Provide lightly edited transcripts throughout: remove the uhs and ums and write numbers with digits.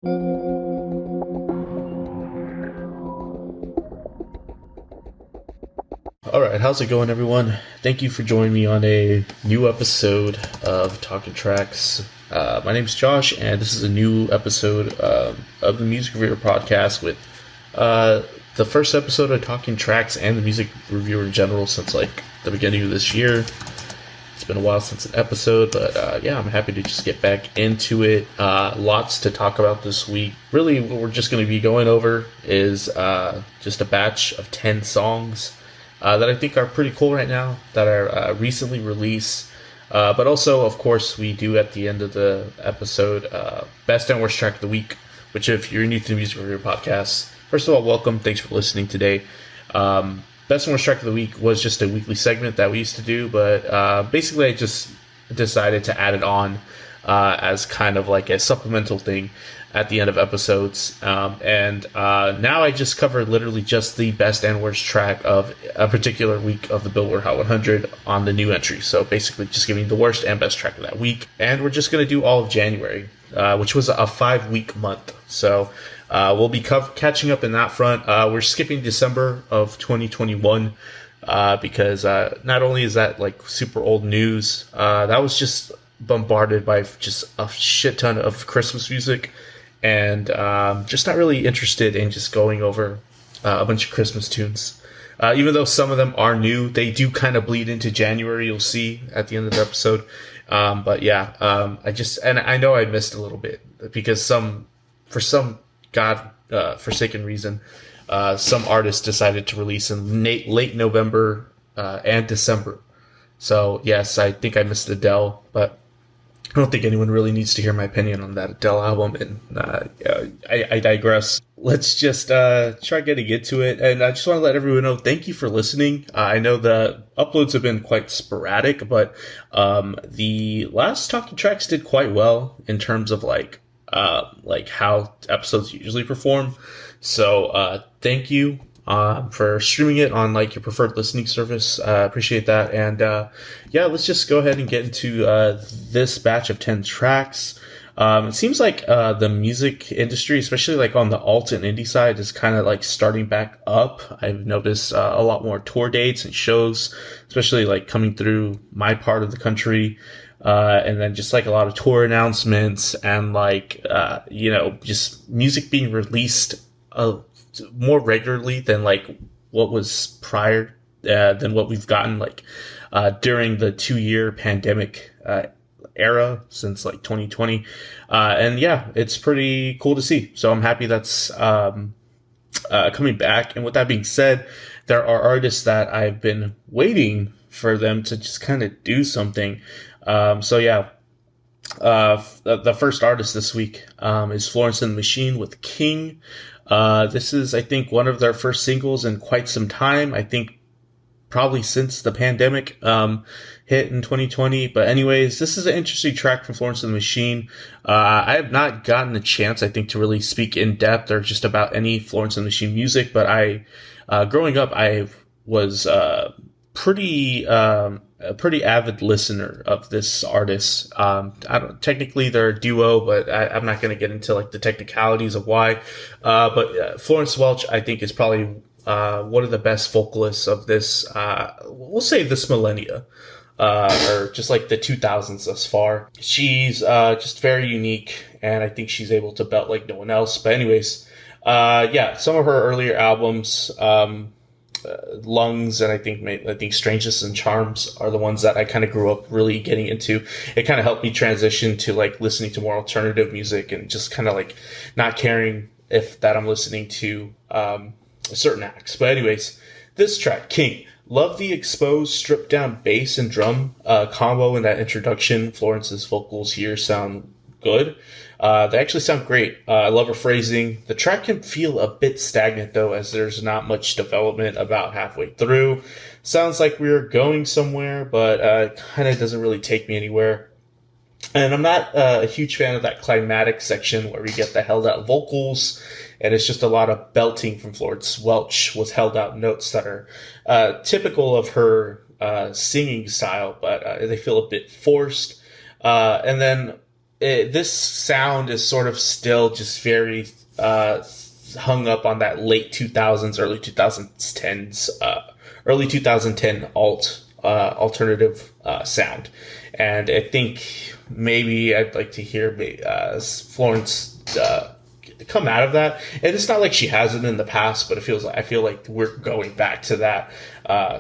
All right, how's it going, everyone? Thank you for joining me on a new episode of Talking Tracks. My name's Josh, and this is a new episode of the Music Reviewer podcast with the first episode of Talking Tracks and the Music Reviewer in general since like the beginning of this year. It's been a while since an episode, but yeah, I'm happy to just get back into it. Lots to talk about this week. Really, what we're just going to be going over is just a batch of 10 songs that I think are pretty cool right now, that are recently released. But also, of course, we do at the end of the episode, Best and Worst Track of the Week, which if you're new to the Music Review podcast, first of all, welcome. Thanks for listening today. Best and Worst Track of the Week was just a weekly segment that we used to do, but basically I just decided to add it on as kind of like a supplemental thing at the end of episodes. And now I just cover literally just the best and worst track of a particular week of the Billboard Hot 100 on the new entry. So basically just giving the worst and best track of that week. And we're just going to do all of January, which was a 5-week month. So we'll be catching up in that front. We're skipping December of 2021 because not only is that like super old news, that was just bombarded by just a shit ton of Christmas music, and just not really interested in just going over a bunch of Christmas tunes. Even though some of them are new, they do kind of bleed into January, you'll see at the end of the episode. But yeah, I know I missed a little bit because for some God forsaken reason, some artists decided to release in late November and December. So yes, I think I missed Adele, but I don't think anyone really needs to hear my opinion on that Adele album, and I digress. Let's just try getting into it, and I just want to let everyone know, thank you for listening. I know the uploads have been quite sporadic, but the last Talking Tracks did quite well in terms of like how episodes usually perform. So thank you for streaming it on like your preferred listening service. Appreciate that. And yeah, let's just go ahead and get into this batch of 10 tracks. It seems like the music industry, especially like on the alt and indie side, is kind of like starting back up. I've noticed a lot more tour dates and shows, especially like coming through my part of the country. And then just like a lot of tour announcements and like, just music being released more regularly than like what was prior, than what we've gotten like during the 2-year pandemic era since like 2020. And yeah, it's pretty cool to see. So I'm happy that's coming back. And with that being said, there are artists that I've been waiting for them to just kind of do something. So yeah, the first artist this week is Florence and the Machine with King. This is, I think, one of their first singles in quite some time. I think probably since the pandemic hit in 2020. But anyways, this is an interesting track from Florence and the Machine. I have not gotten a chance, I think, to really speak in depth or just about any Florence and the Machine music. But growing up, I was a pretty avid listener of this artist. Technically they're a duo, but I'm not going to get into like the technicalities of why. But Florence Welch, I think, is probably one of the best vocalists of this, we'll say this millennia, or just like the 2000s thus far. She's just very unique, and I think she's able to belt like no one else. But anyways, yeah, some of her earlier albums, Lungs, and I think Strangeness and Charms are the ones that I kind of grew up really getting into. It kind of helped me transition to like listening to more alternative music and just kind of like not caring if that I'm listening to certain acts. But anyways, this track, King. Love the exposed, stripped down bass and drum combo in that introduction. Florence's vocals here sound good. They actually sound great. I love her phrasing. The track can feel a bit stagnant though, as there's not much development about halfway through. Sounds like we're going somewhere, but kind of doesn't really take me anywhere. And I'm not a huge fan of that climatic section where we get the held out vocals, and it's just a lot of belting from Florence Welch with held out notes that are typical of her singing style, but they feel a bit forced. And then this sound is sort of still just very hung up on that late 2000s, early 2010s, early 2010 alternative sound. And I think maybe I'd like to hear Florence come out of that. And it's not like she hasn't in the past, but I feel like we're going back to that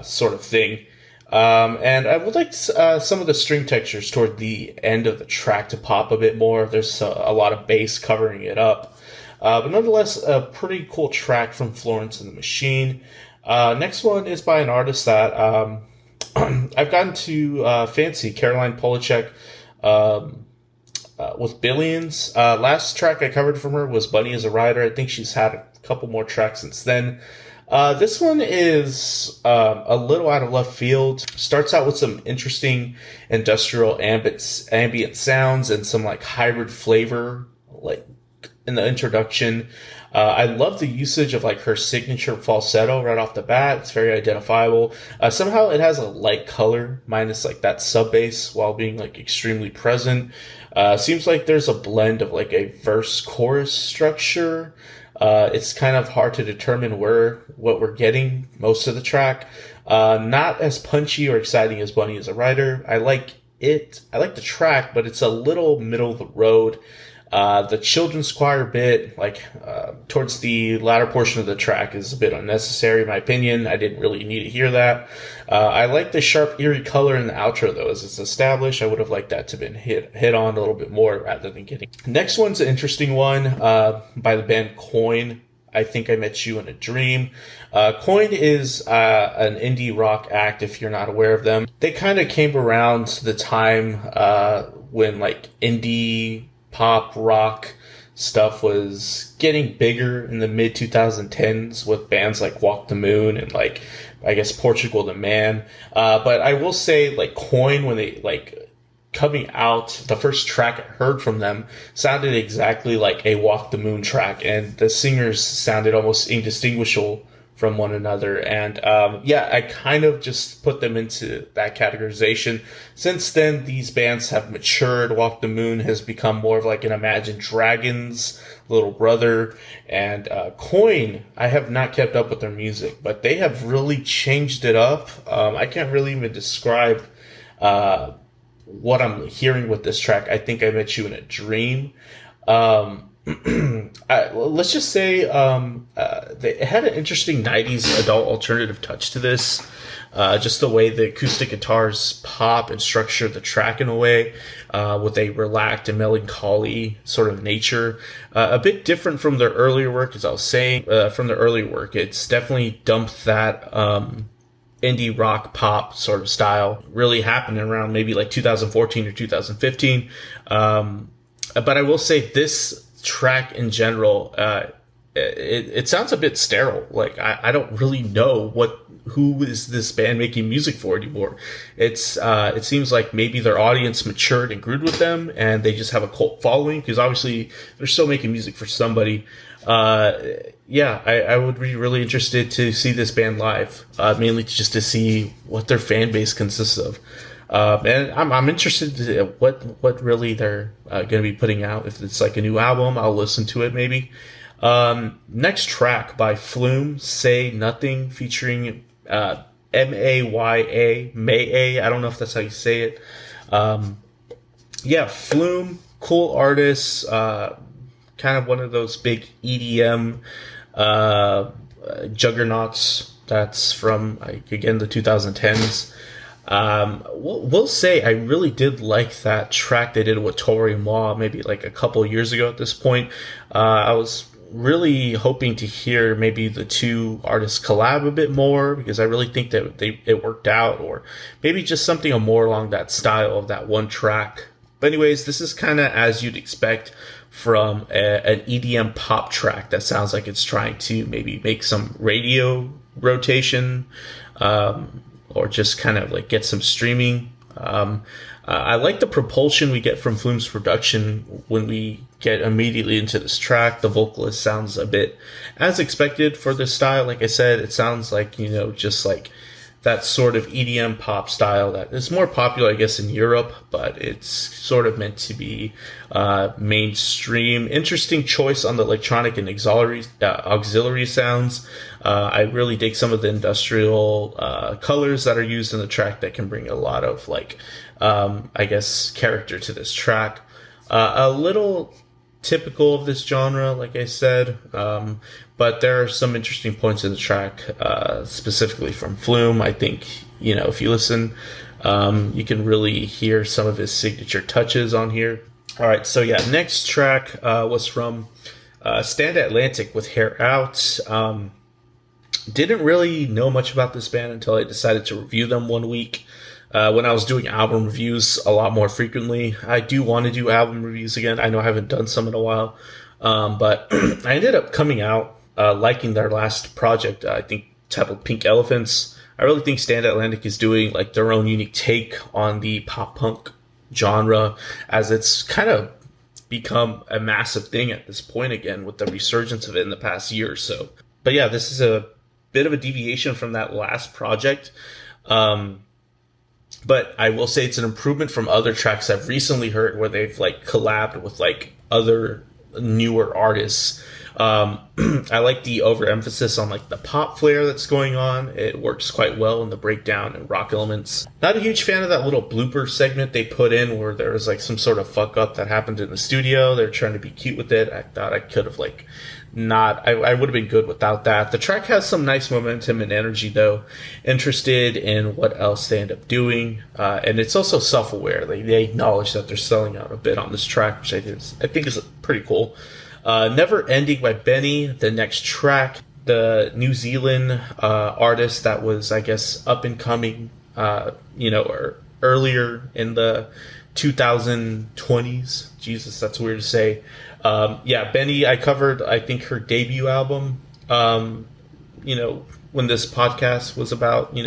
sort of thing. And I would like some of the string textures toward the end of the track to pop a bit more. There's a lot of bass covering it up. But nonetheless, a pretty cool track from Florence and the Machine. Next one is by an artist that I've gotten to fancy, Caroline Polachek, with Billions. Last track I covered from her was Bunny as a Rider. I think she's had a couple more tracks since then. This one is a little out of left field. Starts out with some interesting industrial ambient sounds and some like hybrid flavor, like in the introduction. I love the usage of like her signature falsetto right off the bat. It's very identifiable. Somehow it has a light color minus like that sub bass while being like extremely present. Seems like there's a blend of like a verse chorus structure. It's kind of hard to determine what we're getting most of the track. Not as punchy or exciting as Bunny as a Rider. I like the track, but it's a little middle of the road. The children's choir bit, towards the latter portion of the track, is a bit unnecessary, in my opinion. I didn't really need to hear that. I like the sharp, eerie color in the outro, though, as it's established. I would have liked that to have been hit on a little bit more rather than getting. Next one's an interesting one, by the band Coin. I Think I Met You in a Dream. Coin is an indie rock act, if you're not aware of them. They kind of came around the time when like indie pop rock stuff was getting bigger in the mid 2010s with bands like Walk the Moon and like I guess Portugal the Man. But I will say like Coin, when they like coming out, the first track I heard from them sounded exactly like a Walk the Moon track, and the singers sounded almost indistinguishable from one another. And I kind of just put them into that categorization. Since then, these bands have matured. Walk the Moon has become more of like an Imagine Dragons little brother. And Coin, I have not kept up with their music, but they have really changed it up. I can't really even describe what I'm hearing with this track. I Think I Met You in a Dream. Let's just say it had an interesting 90s adult alternative touch to this. Just the way the acoustic guitars pop and structure the track in a way, with a relaxed and melancholy sort of nature. A bit different from their earlier work, as I was saying. From their earlier work, it's definitely dumped that indie rock pop sort of style. Really happening around maybe like 2014 or 2015. But I will say this track in general, it sounds a bit sterile. Like I don't really know who is this band making music for anymore. It seems like maybe their audience matured and grew with them, and they just have a cult following, because obviously they're still making music for somebody. I would be really interested to see this band live, mainly just to see what their fan base consists of. And I'm interested to what really they're going to be putting out. If it's like a new album, I'll listen to it maybe. Next track by Flume, Say Nothing, featuring Maya, May. I don't know if that's how you say it. Flume, cool artist, kind of one of those big EDM juggernauts that's from, again, the 2010s. We'll say I really did like that track they did with Tori Ma maybe like a couple of years ago at this point. I was really hoping to hear maybe the two artists collab a bit more, because I really think that it worked out, or maybe just something more along that style of that one track. But anyways, this is kind of as you'd expect from an EDM pop track that sounds like it's trying to maybe make some radio rotation, or just kind of like get some streaming. I like the propulsion we get from Flume's production when we get immediately into this track. The vocalist sounds a bit as expected for this style. Like I said, it sounds like, just like that sort of EDM pop style that is more popular, I guess, in Europe, but it's sort of meant to be mainstream. Interesting choice on the electronic and auxiliary sounds. I really dig some of the industrial colors that are used in the track that can bring a lot of, like, I guess, character to this track. A little typical of this genre, like I said, but there are some interesting points in the track, specifically from Flume. I think, if you listen, you can really hear some of his signature touches on here. All right, so yeah, next track was from Stand Atlantic with Hair Out. Didn't really know much about this band until I decided to review them one week. When I was doing album reviews a lot more frequently. I do want to do album reviews again. I know I haven't done some in a while. But I ended up coming out liking their last project, I think titled Pink Elephants. I really think Stand Atlantic is doing like their own unique take on the pop punk genre, as it's kind of become a massive thing at this point again with the resurgence of it in the past year or so. But yeah, this is a bit of a deviation from that last project. But I will say it's an improvement from other tracks I've recently heard where they've like collabed with like other newer artists. I like the overemphasis on like the pop flair that's going on. It works quite well in the breakdown and rock elements. Not a huge fan of that little blooper segment they put in where there was like some sort of fuck up that happened in the studio. They're trying to be cute with it. I thought I could have like I would have been good without that. The track has some nice momentum and energy though. Interested in what else they end up doing. And it's also self-aware. They acknowledge that they're selling out a bit on this track, which I think is pretty cool. Never Ending by BENNE, the next track. The New Zealand artist that was, I guess, up and coming, or earlier in the 2020s. Jesus, that's weird to say. BENNE, I covered, I think, her debut album, when this podcast was about,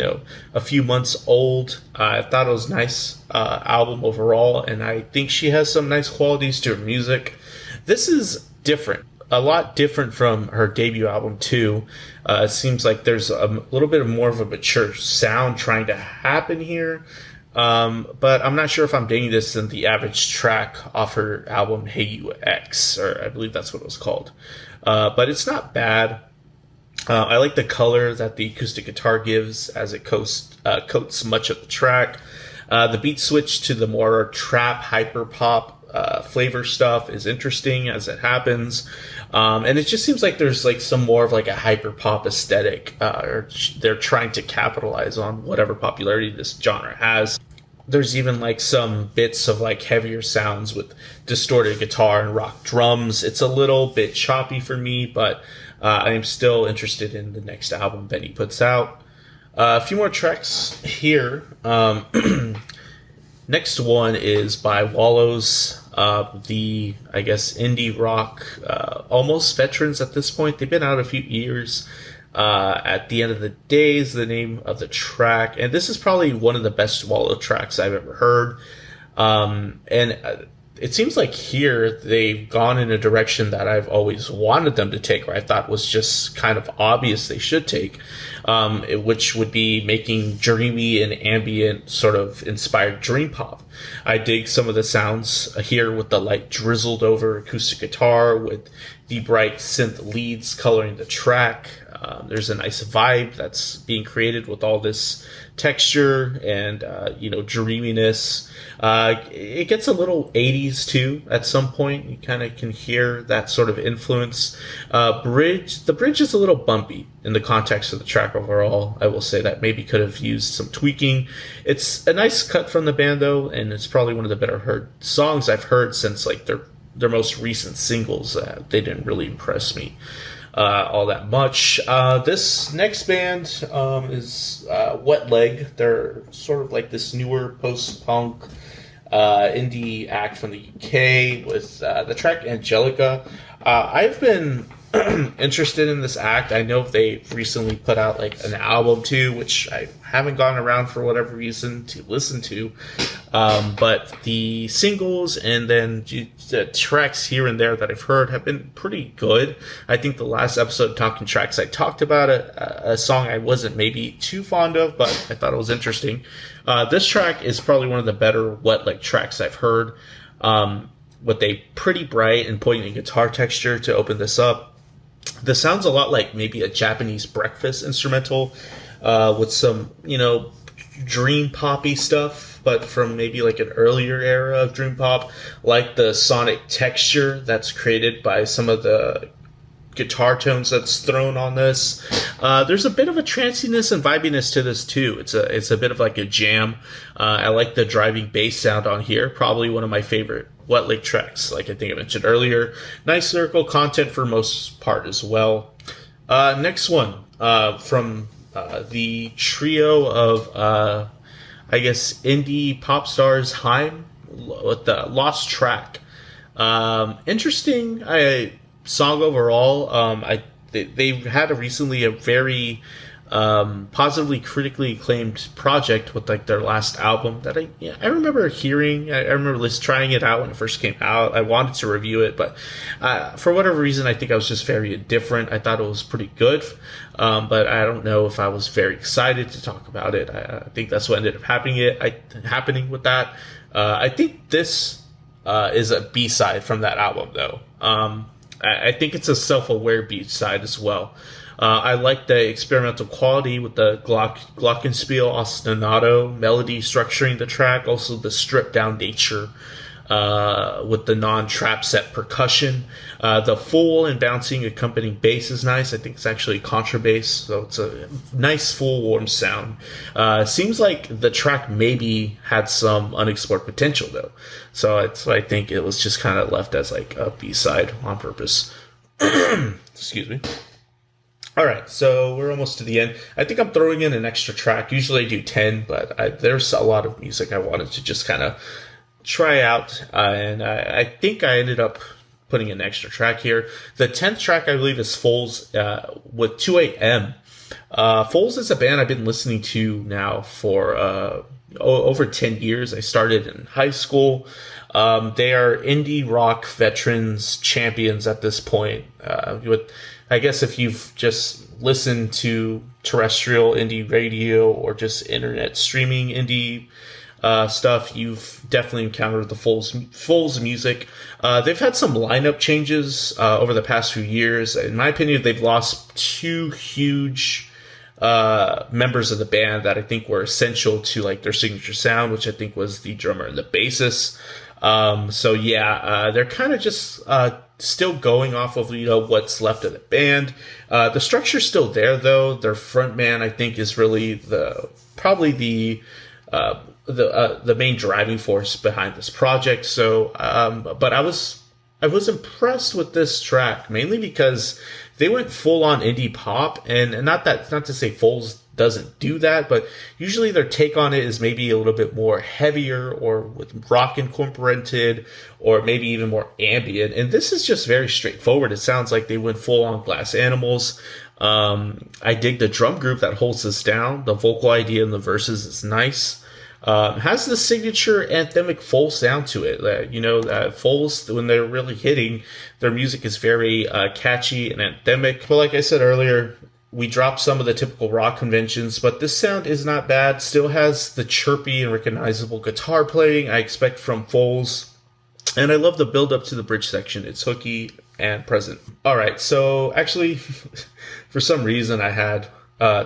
a few months old. I thought it was a nice album overall, and I think she has some nice qualities to her music. This is different, a lot different from her debut album, too. It seems like there's a little bit more of a mature sound trying to happen here. But I'm not sure if I'm digging this in the average track off her album Hey UX, or I believe that's what it was called. But it's not bad. I like the color that the acoustic guitar gives as it coats much of the track. The beat switch to the more trap, hyper pop flavor stuff is interesting as it happens. And it just seems like there's like some more of like a hyper pop aesthetic, or they're trying to capitalize on whatever popularity this genre has. There's even like some bits of like heavier sounds with distorted guitar and rock drums. It's a little bit choppy for me, but I am still interested in the next album BENNE puts out. A few more tracks here. Next one is by Wallows, the, I guess, indie rock, almost veterans at this point. They've been out a few years. At the End of the Day is the name of the track. And this is probably one of the best Wallow tracks I've ever heard. It seems like here they've gone in a direction that I've always wanted them to take, or I thought was just kind of obvious they should take, which would be making dreamy and ambient sort of inspired dream pop. I dig some of the sounds here with the light drizzled over acoustic guitar with the bright synth leads coloring the track. There's a nice vibe that's being created with all this texture and, dreaminess. It gets a little 80s too at some point. You kind of can hear that sort of influence. The bridge is a little bumpy in the context of the track overall. I will say that maybe could have used some tweaking. It's a nice cut from the band though, and it's probably one of the better songs I've heard since like their most recent singles. They didn't really impress me all that much. This next band is Wet Leg. They're sort of like this newer post-punk indie act from the UK with the track Angelica. I've been interested in this act. I know they recently put out like an album too, which I haven't gone around for whatever reason to listen to. But the singles and then the tracks here and there that I've heard have been pretty good. I think the last episode of Talking Tracks, I talked about a song I wasn't maybe too fond of, but I thought it was interesting. This track is probably one of the better Wet Leg tracks I've heard. With a pretty bright and poignant guitar texture to open this up. This sounds a lot like maybe a Japanese breakfast instrumental with some, dream poppy stuff, but from maybe like an earlier era of dream pop, like the sonic texture that's created by some of the guitar tones that's thrown on this. There's a bit of a tranciness and vibiness to this too. It's a bit of like a jam. I like the driving bass sound on here. Probably one of my favorite Wet Leg tracks, like I think I mentioned earlier. Nice lyrical content for most part as well. Next one from the trio of indie pop stars HAIM with the Lost Track. Interesting song overall. They had recently a very positively critically acclaimed project with like their last album that I remember hearing. I remember trying it out when it first came out. I wanted to review it, but for whatever reason, I think I was just very indifferent. I thought it was pretty good, but I don't know if I was very excited to talk about it. I think that's what ended up happening with that. I think this is a B-side from that album, though. I think it's a self-aware B-side as well. I like the experimental quality with the glockenspiel ostinato melody structuring the track. Also the stripped-down nature with the non-trap set percussion. The full and bouncing accompanying bass is nice. I think it's actually contrabass, so it's a nice, full, warm sound. Seems like the track maybe had some unexplored potential, though. So I think it was just kind of left as like a B-side on purpose. Excuse me. All right, so we're almost to the end. I think I'm throwing in an extra track. Usually I do 10, but there's a lot of music I wanted to just kind of try out, and I think I ended up putting an extra track here. The 10th track, I believe, is Foals with 2 a.m. Foals is a band I've been listening to now for over 10 years. I started in high school. They are indie rock veterans, champions at this point. I guess if you've just listened to terrestrial indie radio or just internet streaming indie stuff, you've definitely encountered the Foals music. They've had some lineup changes over the past few years. In my opinion, they've lost 2 huge members of the band that I think were essential to like their signature sound, which I think was the drummer and the bassist. They're kind of just still going off of what's left of the band. The structure's still there, though. Their front man, I think, is really probably the main driving force behind this project. So, but I was impressed with this track mainly because they went full on indie pop, and not to say Foals doesn't do that, but usually their take on it is maybe a little bit more heavier or with rock incorporated or maybe even more ambient. And this is just very straightforward. It sounds like they went full on Glass Animals. I dig the drum group that holds this down. The vocal idea in the verses is nice. Has the signature anthemic Foals sound to it. Foals, when they're really hitting, their music is very catchy and anthemic. But like I said earlier, we dropped some of the typical rock conventions, but this sound is not bad. Still has the chirpy and recognizable guitar playing I expect from Foals. And I love the build up to the bridge section. It's hooky and present. All right, so actually, for some reason I had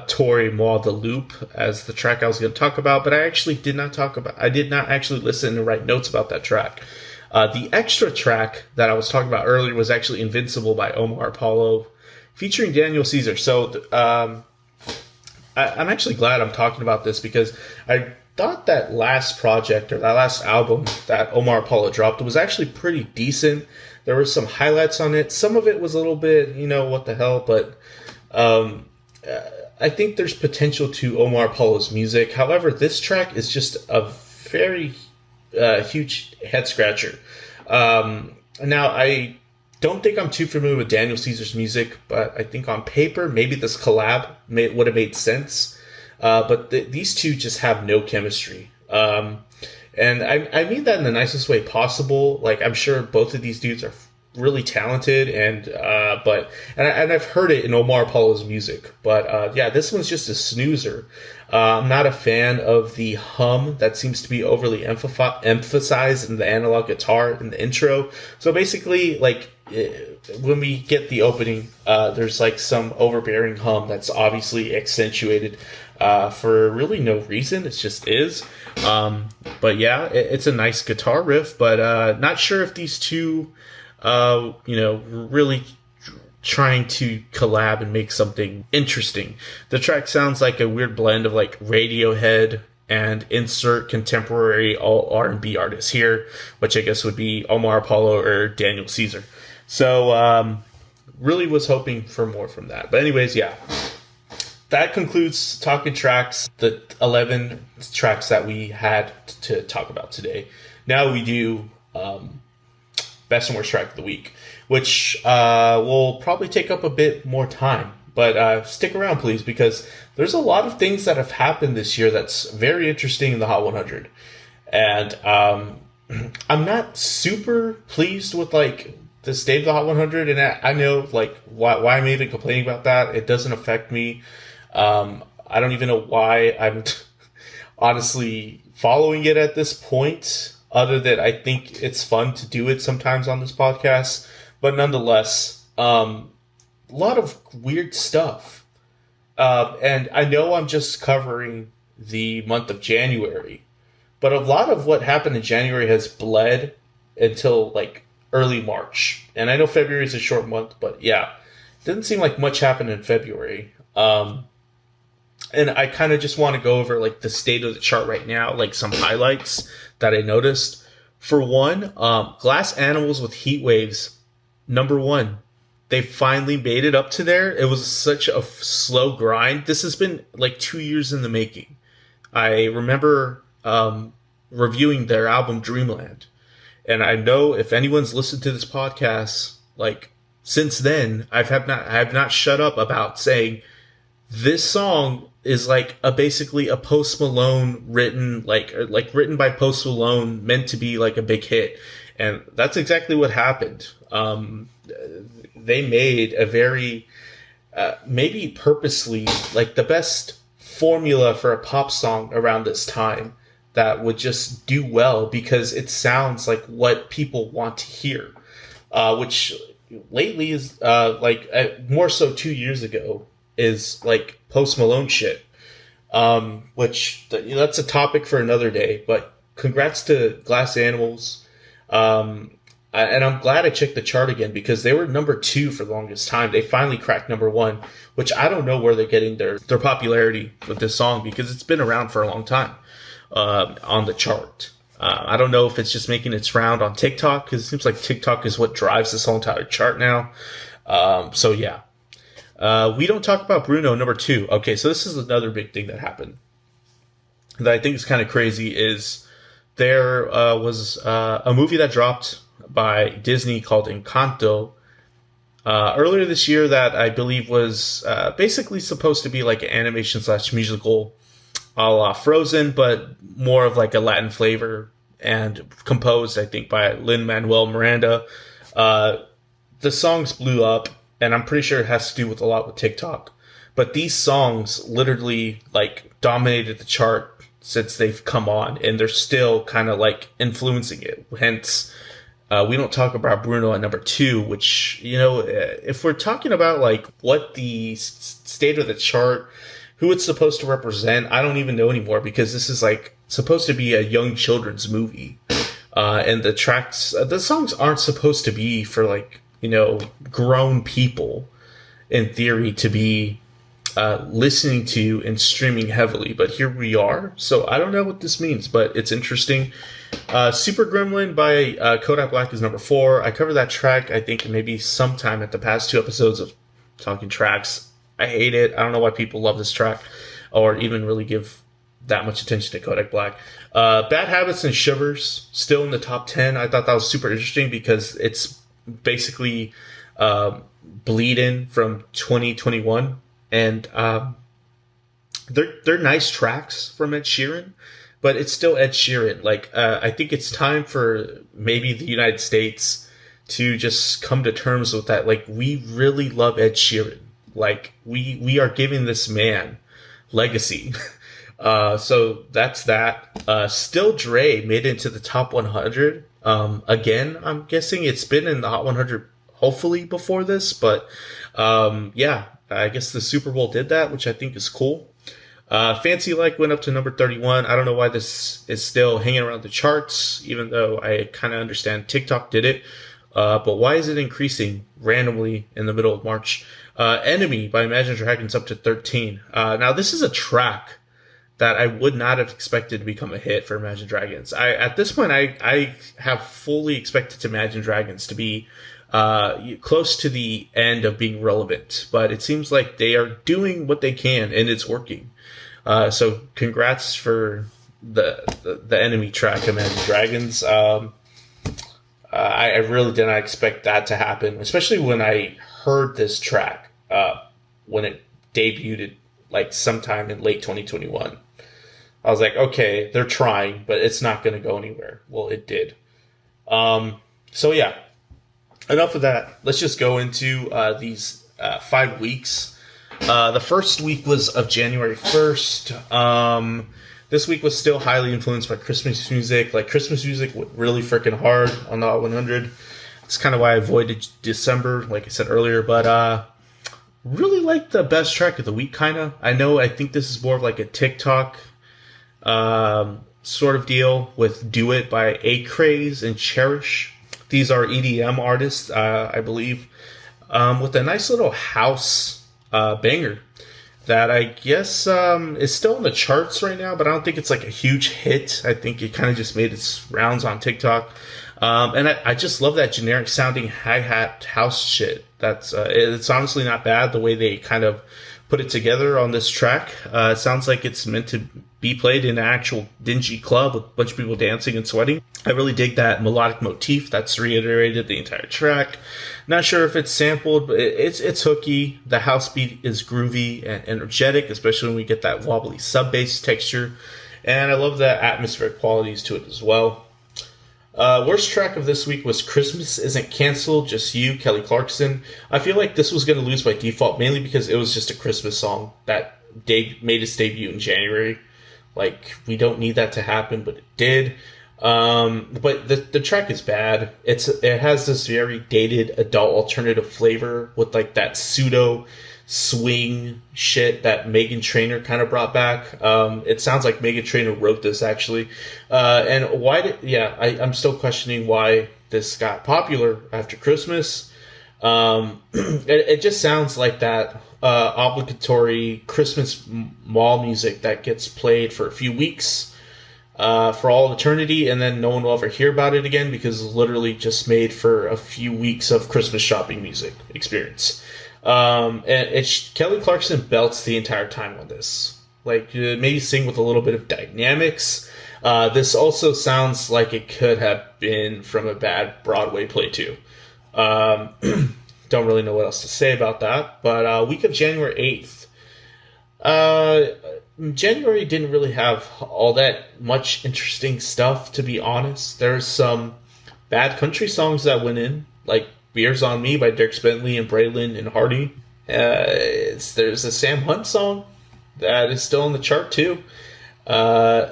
Tori Moi the Loop as the track I was going to talk about, but I did not actually listen and write notes about that track. The extra track that I was talking about earlier was actually Invincible by Omar Apollo, featuring Daniel Caesar. So I'm actually glad I'm talking about this because I thought that last project or that last album that Omar Apollo dropped was actually pretty decent. There were some highlights on it. Some of it was a little bit, what the hell, but I think there's potential to Omar Apollo's music. However, this track is just a very huge head scratcher. Now, don't think I'm too familiar with Daniel Caesar's music, but I think on paper, maybe this collab would have made sense. But these two just have no chemistry. And I mean that in the nicest way possible. Like, I'm sure both of these dudes are really talented, and I've heard it in Omar Apollo's music. But yeah, this one's just a snoozer. I'm not a fan of the hum that seems to be overly emphasized in the analog guitar in the intro. So basically, like, when we get the opening, there's like some overbearing hum that's obviously accentuated for really no reason. It just is. But yeah, it's a nice guitar riff, but not sure if these two, really trying to collab and make something interesting. The track sounds like a weird blend of like Radiohead and insert contemporary all R&B artists here, which I guess would be Omar Apollo or Daniel Caesar. So really was hoping for more from that. But anyways, yeah. That concludes Talking Tracks, the 11 tracks that we had to talk about today. Now we do Best and Worst Track of the Week, which will probably take up a bit more time. But stick around, please, because there's a lot of things that have happened this year that's very interesting in the Hot 100. And I'm not super pleased with, like, the state of the Hot 100. And I know, like, why I'm even complaining about that. It doesn't affect me. I don't even know why I'm honestly following it at this point, other than I think it's fun to do it sometimes on this podcast. But nonetheless, a lot of weird stuff. And I know I'm just covering the month of January, but a lot of what happened in January has bled until like early March. And I know February is a short month, but yeah, it doesn't seem like much happened in February. And I kind of just want to go over like the state of the chart right now, like some highlights that I noticed. For one, Glass Animals with Heat Waves, number 1. They finally made it up to there. It was such a slow grind. This has been like 2 years in the making. I remember reviewing their album Dreamland. And I know if anyone's listened to this podcast, like since then, I have not shut up about saying this song is like basically a Post Malone written by Post Malone, meant to be like a big hit. And that's exactly what happened. They made a very, maybe purposely, like the best formula for a pop song around this time that would just do well because it sounds like what people want to hear, which lately is more so 2 years ago is like Post Malone shit, which that's a topic for another day. But congrats to Glass Animals. And I'm glad I checked the chart again because they were number 2 for the longest time. They finally cracked number 1, which I don't know where they're getting their popularity with this song because it's been around for a long time on the chart. I don't know if it's just making its round on TikTok because it seems like TikTok is what drives this whole entire chart now. So yeah. We Don't Talk About Bruno, number 2. Okay, so this is another big thing that happened that I think is kind of crazy is there was a movie that dropped by Disney called Encanto earlier this year that I believe was basically supposed to be like an animation / musical a la Frozen, but more of like a Latin flavor and composed, I think, by Lin-Manuel Miranda. The songs blew up, and I'm pretty sure it has to do with a lot with TikTok. But these songs literally like dominated the chart since they've come on, and they're still kind of like influencing it. Hence, We Don't Talk About Bruno at number 2, which, if we're talking about like what the state of the chart, who it's supposed to represent, I don't even know anymore because this is like supposed to be a young children's movie. And the songs aren't supposed to be for like, grown people in theory to be listening to and streaming heavily, but here we are. So I don't know what this means, but it's interesting. Super Gremlin by Kodak Black is number 4. I covered that track, I think, maybe sometime at the past 2 episodes of Talking Tracks. I hate it. I don't know why people love this track or even really give that much attention to Kodak Black. Bad Habits and Shivers, still in the top 10. I thought that was super interesting because it's basically bleed-in from 2021, and they're nice tracks from Ed Sheeran, but it's still Ed Sheeran. Like, I think it's time for maybe the United States to just come to terms with that. Like, we really love Ed Sheeran. Like, we are giving this man legacy. So that's that. Still Dre made it into the top 100. Again, I'm guessing it's been in the Hot 100 hopefully before this, but yeah, I guess the Super Bowl did that, which I think is cool. Fancy Like went up to number 31. I don't know why this is still hanging around the charts, even though I kind of understand TikTok did it. But why is it increasing randomly in the middle of March? Enemy by Imagine Dragons up to 13. Now, this is a track that I would not have expected to become a hit for Imagine Dragons. At this point, I have fully expected Imagine Dragons to be close to the end of being relevant. But it seems like they are doing what they can, and it's working. So congrats for the Enemy track, Imagine Dragons. I really did not expect that to happen, especially when I heard this track when it debuted, like sometime in late 2021. I was like, okay, they're trying, but it's not going to go anywhere. Well, it did. So yeah, enough of that. Let's just go into these 5 weeks. The first week was of January 1st. This week was still highly influenced by Christmas music. Like, Christmas music went really freaking hard on the Hot 100. It's kind of why I avoided December, like I said earlier. But really like the best track of the week, kind of. I think this is more of like a TikTok sort of deal with Do It by Acraze and Cherish. These are EDM artists, I believe, with a nice little house banger that I guess is still in the charts right now, but I don't think it's like a huge hit. I think it kind of just made its rounds on TikTok. And I just love that generic sounding hi-hat house shit. It's honestly not bad the way they kind of put it together on this track. It sounds like it's meant to be played in an actual dingy club with a bunch of people dancing and sweating. I really dig that melodic motif that's reiterated the entire track. Not sure if it's sampled, but it's hooky. The house beat is groovy and energetic, especially when we get that wobbly sub-bass texture. And I love the atmospheric qualities to it as well. Worst track of this week was Christmas Isn't Cancelled, Just You, Kelly Clarkson. I feel like this was going to lose by default, mainly because it was just a Christmas song that made its debut in January. Like, we don't need that to happen, but it did. But the track is bad. It has this very dated adult alternative flavor with like that pseudo swing shit that Meghan Trainor kind of brought back. It sounds like Meghan Trainor wrote this actually. And I'm still questioning why this got popular after Christmas. It just sounds like that obligatory Christmas mall music that gets played for a few weeks for all eternity, and then no one will ever hear about it again because it's literally just made for a few weeks of Christmas shopping music experience. And Kelly Clarkson belts the entire time on this. Like, maybe sing with a little bit of dynamics. This also sounds like it could have been from a bad Broadway play too. Don't really know what else to say about that. But week of January 8th. January didn't really have all that much interesting stuff, to be honest. There's some bad country songs that went in, like Beers on Me by Dierks Bentley and Braylon and Hardy. There's a Sam Hunt song that is still on the chart too.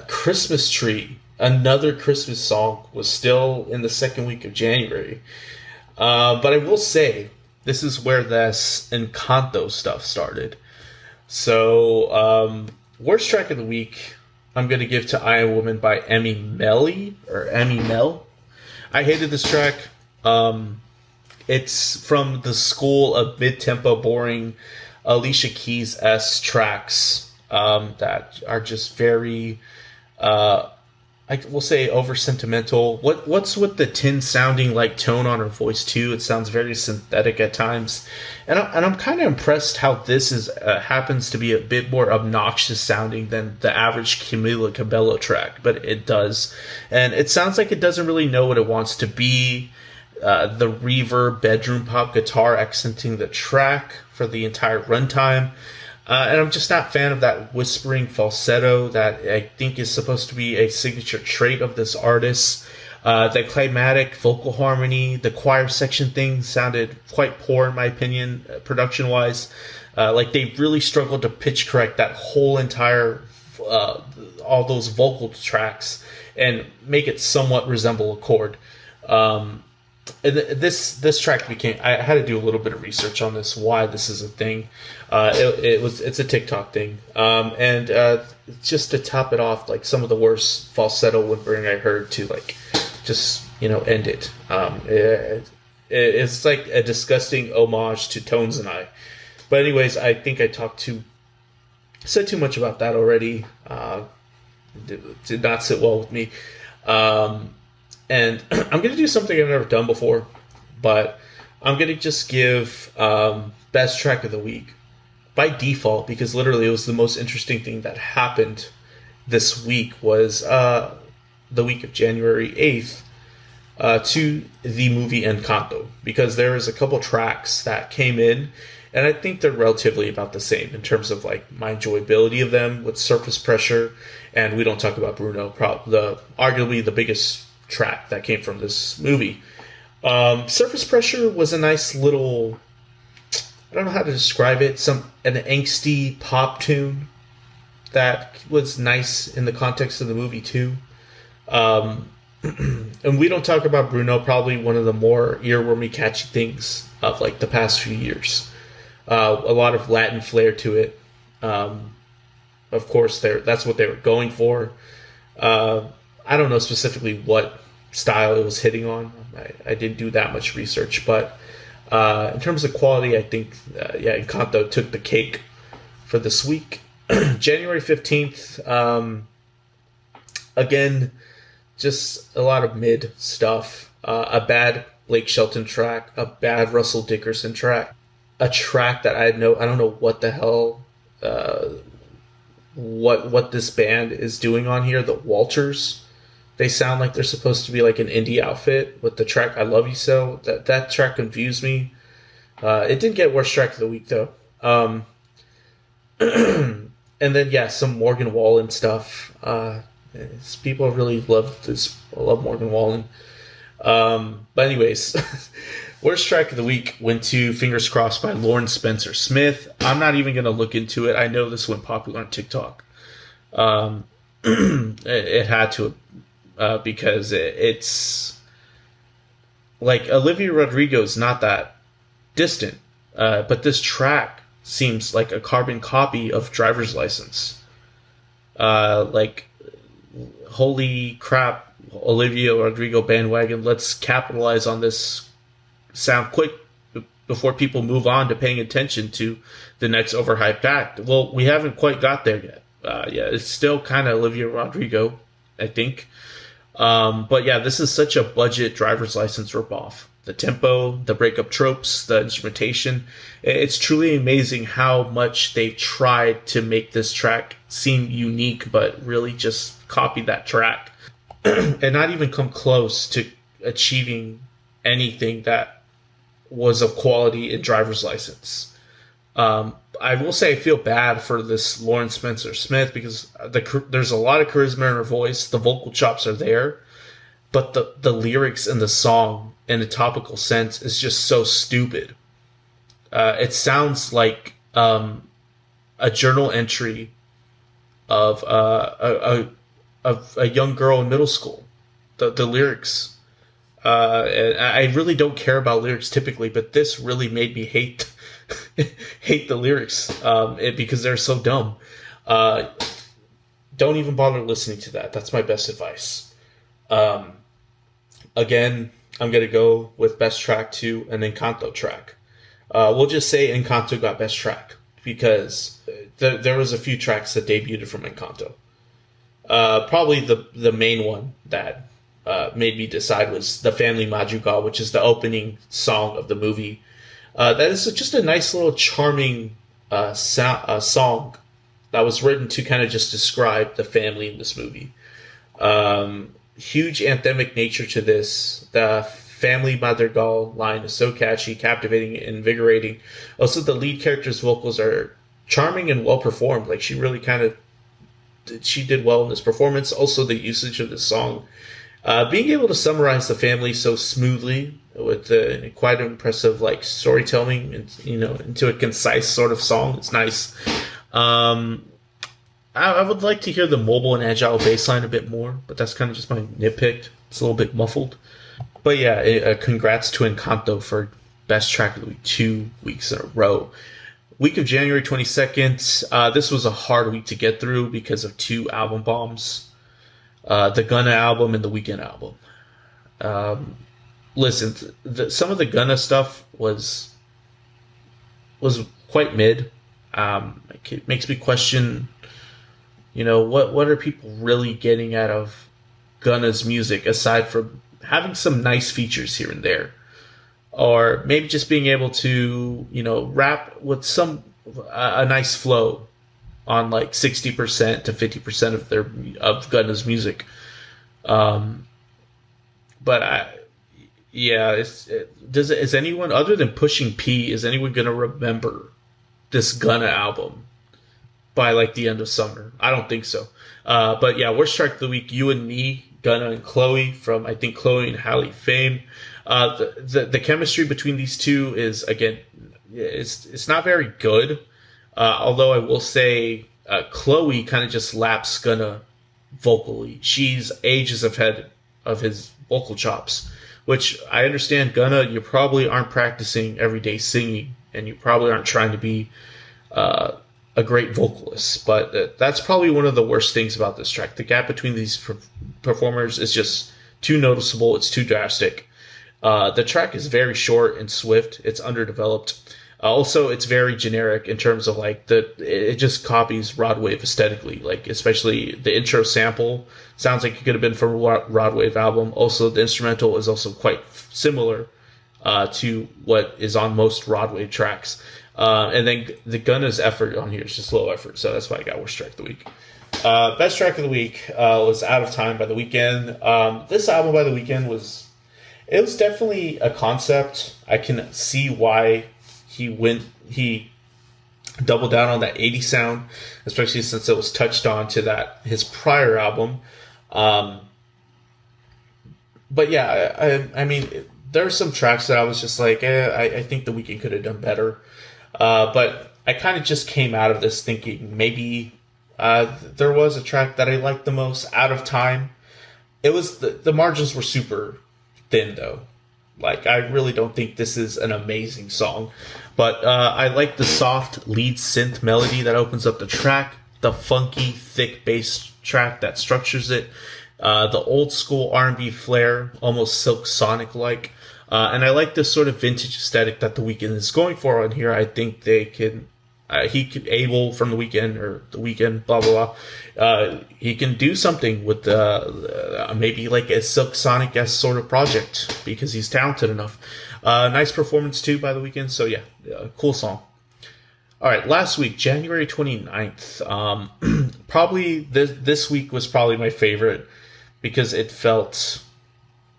Christmas Tree, another Christmas song, was still in the second week of January. But I will say, this is where this Encanto stuff started. So, worst track of the week, I'm going to give to I Am Woman by Meli. I hated this track. It's from the school of mid-tempo, boring Alicia Keys-esque tracks that are just very, I will say, over-sentimental. What's with the tin-sounding like tone on her voice, too? It sounds very synthetic at times. And I'm kind of impressed how this happens to be a bit more obnoxious-sounding than the average Camila Cabello track, but it does. And it sounds like it doesn't really know what it wants to be. the reverb bedroom pop guitar accenting the track for the entire runtime. And I'm just not a fan of that whispering falsetto that I think is supposed to be a signature trait of this artist. The climatic vocal harmony, the choir section thing sounded quite poor in my opinion, production-wise. Like they really struggled to pitch correct that whole entire, all those vocal tracks and make it somewhat resemble a chord. And this track became, I had to do a little bit of research on this, why this is a thing. It's a TikTok thing. And just to top it off, like some of the worst falsetto whimpering I heard to like, just, end it. It's like a disgusting homage to Tones and I. But anyways, I think I said too much about that already. Did not sit well with me. And I'm going to do something I've never done before, but I'm going to just give best track of the week by default, because literally it was the most interesting thing that happened this week was the week of January 8th to the movie Encanto, because there is a couple tracks that came in, and I think they're relatively about the same in terms of like my enjoyability of them with Surface Pressure, and we don't talk about Bruno, arguably the biggest track that came from this movie. Surface Pressure was a nice little, I don't know how to describe it, an angsty pop tune that was nice in the context of the movie too. And we don't talk about Bruno, probably one of the more earwormy catchy things of like the past few years. A lot of Latin flair to it. Of course, that's what they were going for. I don't know specifically what style it was hitting on. I didn't do that much research, but in terms of quality, I think Encanto took the cake for this week. January 15th, again, just a lot of mid stuff. A bad Blake Shelton track, a bad Russell Dickerson track, a track that I don't know what the hell, what this band is doing on here. The Walters, they sound like they're supposed to be like an indie outfit with the track "I Love You So." That track confused me. It didn't get worst track of the week though. And then some Morgan Wallen stuff. People really love Morgan Wallen. But anyways, worst track of the week went to "Fingers Crossed" by Lauren Spencer Smith. I'm not even going to look into it. I know this went popular on TikTok. It had to, because it's like Olivia Rodrigo is not that distant, but this track seems like a carbon copy of Driver's License. Like, holy crap, Olivia Rodrigo bandwagon, let's capitalize on this sound quick before people move on to paying attention to the next overhyped act. Well, we haven't quite got there yet. It's still kind of Olivia Rodrigo, I think. But this is such a budget Driver's License ripoff. The tempo, the breakup tropes, the instrumentation. It's truly amazing how much they've tried to make this track seem unique, but really just copy that track and not even come close to achieving anything that was of quality in Driver's License. I will say I feel bad for this Lauren Spencer Smith, because there's a lot of charisma in her voice. The vocal chops are there, but the lyrics in the song, in a topical sense, is just so stupid. It sounds like a journal entry of a young girl in middle school. The lyrics. And I really don't care about lyrics typically, but this really made me hate the lyrics because they're so dumb. Don't even bother listening to that. That's my best advice. Again, I'm going to go with best track to an Encanto track. We'll just say Encanto got best track, because there was a few tracks that debuted from Encanto. Probably the main one that made me decide was The Family Madrigal, which is the opening song of the movie. That is just a nice little charming song that was written to kind of just describe the family in this movie. Huge anthemic nature to this. The family Madrigal line is so catchy, captivating, and invigorating. Also, the lead character's vocals are charming and well performed. Like, she really she did well in this performance. Also, the usage of the song, being able to summarize the family so smoothly with quite impressive like storytelling, and into a concise sort of song. It's nice. I would like to hear the mobile and agile bass line a bit more, but that's kind of just my nitpick. It's a little bit muffled. But yeah, congrats to Encanto for Best Track of the Week 2 weeks in a row. Week of January 22nd, this was a hard week to get through because of 2 album bombs. The Gunna album and the Weeknd album. Listen, some of the Gunna stuff was quite mid. It makes me question, what are people really getting out of Gunna's music aside from having some nice features here and there, or maybe just being able to rap with a nice flow on like 60% to 50% of Gunna's music. Is anyone other than Pushing P, is anyone gonna remember this Gunna album by like the end of summer? I don't think so. But yeah, worst track of the week, You and Me, Gunna and Chloe from, I think, Chloe and Halle fame. The chemistry between these two is, again, it's not very good. Although I will say Chloe kind of just laps Gunna vocally. She's ages ahead of his vocal chops, which I understand. Gunna, you probably aren't practicing everyday singing, and you probably aren't trying to be a great vocalist, but that's probably one of the worst things about this track. The gap between these performers is just too noticeable. It's too drastic. The track is very short and swift. It's underdeveloped. Also, it's very generic in terms of like it just copies Rod Wave aesthetically. Like, especially the intro sample sounds like it could have been from a Rod Wave album. Also, the instrumental is also quite similar to what is on most Rod Wave tracks. And then the Gunna's effort on here is just low effort, so that's why I got worst track of the week. Best track of the week was Out of Time by The Weeknd. This album by The Weeknd was definitely a concept. I can see why he doubled down on that 80s sound, especially since it was touched on to his prior album. But yeah, I mean, there are some tracks that I was just like, I think The Weeknd could have done better. But I kind of just came out of this thinking maybe there was a track that I liked the most, Out of Time. It was the margins were super thin though. Like, I really don't think this is an amazing song, but I like the soft lead synth melody that opens up the track, the funky thick bass track that structures it, the old school R&B flair, almost Silk Sonic like. And I like this sort of vintage aesthetic that The Weeknd is going for on here. I think they can, Abel from The Weeknd, or The Weeknd, blah, blah, blah. He can do something with maybe like a Silk Sonic-esque sort of project because he's talented enough. Nice performance too by The Weeknd. So yeah, cool song. All right, last week, January 29th. Probably this week was probably my favorite because it felt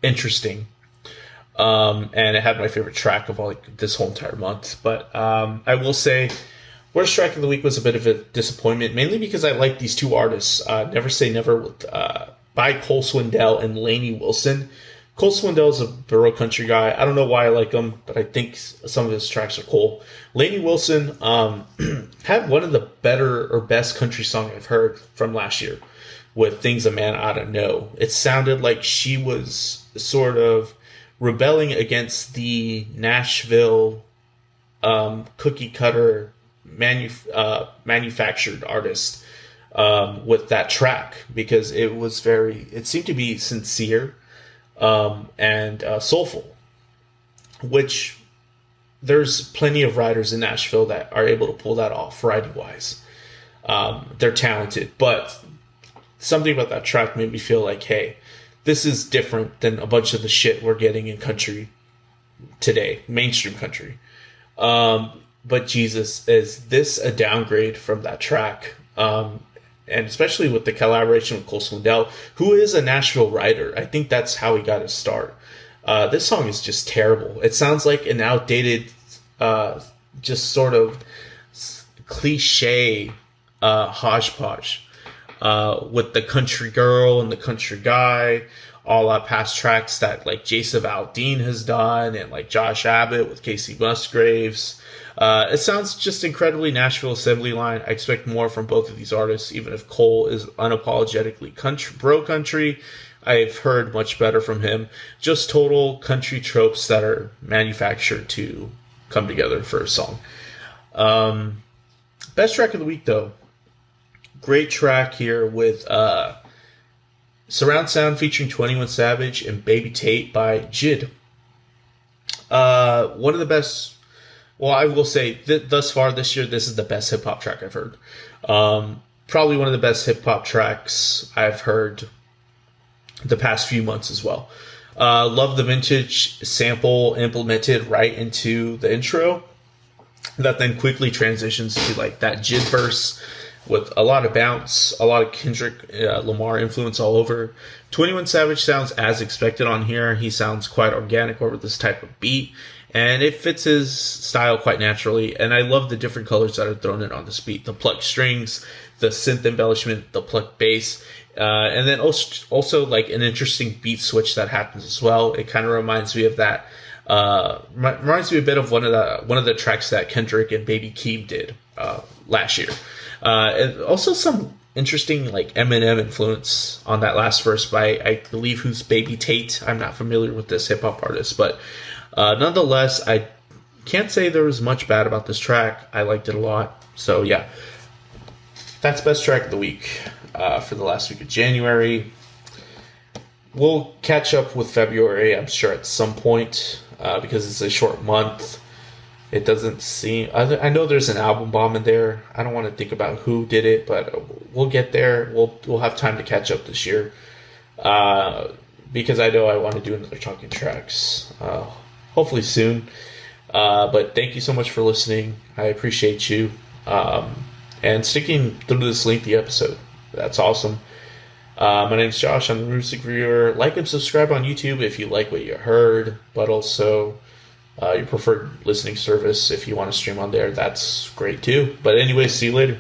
interesting. And it had my favorite track of this whole entire month. But I will say, worst track of the week was a bit of a disappointment, mainly because I like these two artists, Never Say Never by Cole Swindell and Laney Wilson. Cole Swindell is a Baroque country guy. I don't know why I like him, but I think some of his tracks are cool. Laney Wilson had one of the better or best country songs I've heard from last year with Things a Man Oughta Know. It sounded like she was sort of rebelling against the Nashville cookie cutter manufactured artist with that track, because it seemed to be sincere and soulful, which there's plenty of writers in Nashville that are able to pull that off writing wise. They're talented, but something about that track made me feel like, hey, this is different than a bunch of the shit we're getting in country today, mainstream country. But Jesus, is this a downgrade from that track? And especially with the collaboration with Cole Swindell, who is a Nashville writer. I think that's how he got his start. This song is just terrible. It sounds like an outdated, just sort of cliche hodgepodge with the country girl and the country guy, all our past tracks that like Jason Aldean has done, and like Josh Abbott with Casey Musgraves. It sounds just incredibly Nashville Assembly Line. I expect more from both of these artists, even if Cole is unapologetically bro country. I've heard much better from him. Just total country tropes that are manufactured to come together for a song. Best track of the week, though. Great track here with Surround Sound featuring 21 Savage and Baby Tate by Jid. One of the best... Well, I will say, thus far this year, this is the best hip-hop track I've heard. Probably one of the best hip-hop tracks I've heard the past few months as well. Love the vintage sample implemented right into the intro. That then quickly transitions to like that Jid verse with a lot of bounce, a lot of Kendrick Lamar influence all over. 21 Savage sounds as expected on here. He sounds quite organic over this type of beat, and it fits his style quite naturally. And I love the different colors that are thrown in on this beat. The plucked strings, the synth embellishment, the plucked bass, and then also like an interesting beat switch that happens as well. It kind of reminds me of that. Reminds me a bit of one of the tracks that Kendrick and Baby Keem did last year. And also some interesting like Eminem influence on that last verse by, I believe, who's Baby Tate. I'm not familiar with this hip hop artist, but nonetheless, I can't say there was much bad about this track. I liked it a lot. So yeah, that's best track of the week for the last week of January. We'll catch up with February, I'm sure, at some point because it's a short month. It doesn't seem... I know there's an album bomb in there. I don't want to think about who did it, but we'll get there. We'll have time to catch up this year because I know I want to do another Talking Tracks hopefully soon. But thank you so much for listening. I appreciate you and sticking through this lengthy episode. That's awesome. My name's Josh. I'm the music reviewer. Like and subscribe on YouTube if you like what you heard, but also your preferred listening service. If you want to stream on there, that's great too. But anyway, see you later.